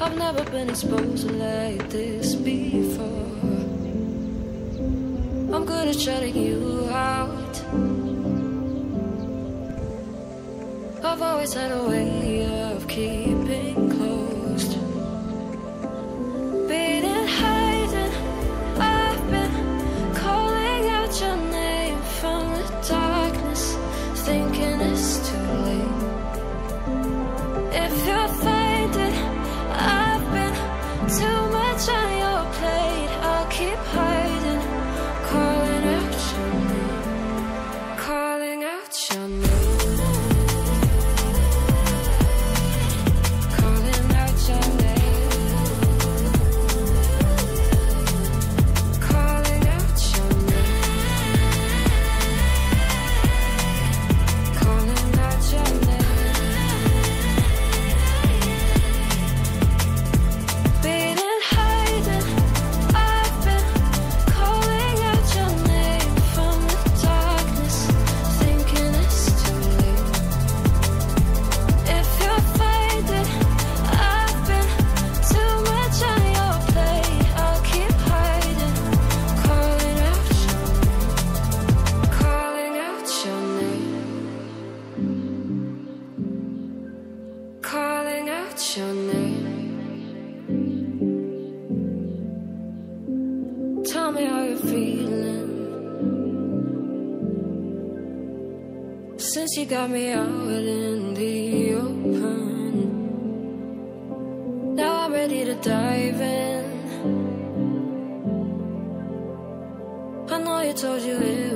I've never been exposed like this before. I'm good at shutting you out. I've always had a way of keeping closed. Beating, hiding, I've been calling out your name from the darkness, thinking it's too late. If you're finding I've been too much on your plate, I'll keep hiding, calling out your name, calling out your name. Your name. Tell me how you're feeling since you got me out in the open. Now I'm ready to dive in. I know you told you it